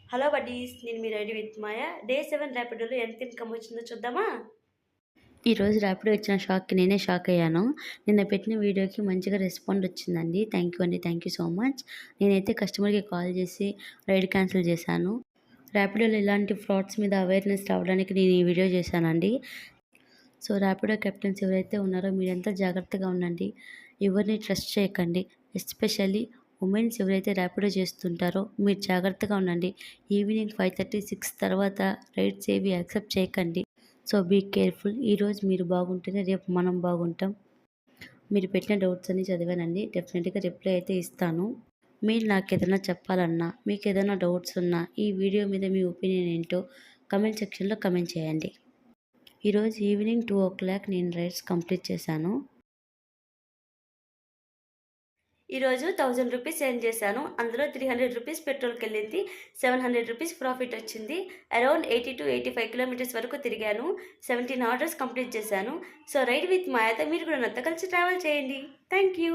Hello buddies, నేను మీ ready with Maya. Day 7 ర్యాపిడోలో ఎంత income వచ్చిందో చూద్దామా? ఈరోజు ర్యాపిడో వచ్చిన షాక్‌కి నేనే షాక్ అయ్యాను. నిన్న పెట్టిన వీడియోకి మంచిగా రెస్పాండ్ వచ్చిందండి. థ్యాంక్ యూ అండి. Thank you so much. నేనైతే కస్టమర్‌కి కాల్ చేసి రైడ్ క్యాన్సిల్ చేశాను. ర్యాపిడోలో ఇలాంటి ఫ్రాడ్స్ మీద అవేర్‌నెస్ రావడానికి నేను ఈ వీడియో చేశానండి. సో ర్యాపిడో కెప్టెన్స్ ఎవరైతే ఉన్నారో మీరంతా జాగ్రత్తగా ఉండండి. ఎవరిని ట్రస్ట్ చేయకండి. ఎస్పెషల్లీ ఉమెన్స్ ఎవరైతే ర్యాపిడో చేస్తుంటారో మీరు జాగ్రత్తగా ఉండండి. ఈవినింగ్ 5:30, 6 తర్వాత రైడ్స్ ఏవి యాక్సెప్ట్ చేయకండి. So be careful. ఈరోజు మీరు బాగుంటేనే రేపు మనం బాగుంటాం. మీరు పెట్టిన డౌట్స్ అన్ని చదివానండి. డెఫినెట్గా రిప్లై అయితే ఇస్తాను. మీరు నాకు ఏదైనా చెప్పాలన్నా, మీకు ఏదైనా డౌట్స్ ఉన్నా, ఈ వీడియో మీద మీ ఒపీనియన్ ఏంటో కమెంట్ సెక్షన్లో కమెంట్ చేయండి. ఈరోజు ఈవినింగ్ 2:00 నేను రైడ్స్ కంప్లీట్ చేశాను. ఈరోజు 1000 రూపీస్ ఎర్న్ చేశాను. అందులో 300 రూపీస్ పెట్రోల్కి వెళ్ళింది. 700 రూపీస్ ప్రాఫిట్ వచ్చింది. అరౌండ్ 80 to 85 కిలోమీటర్స్ వరకు తిరిగాను. 17 ఆర్డర్స్ కంప్లీట్ చేశాను. సో రైడ్ విత్ మాయతో మీరు కూడా నాతో కలిసి ట్రావెల్ చేయండి. Thank you.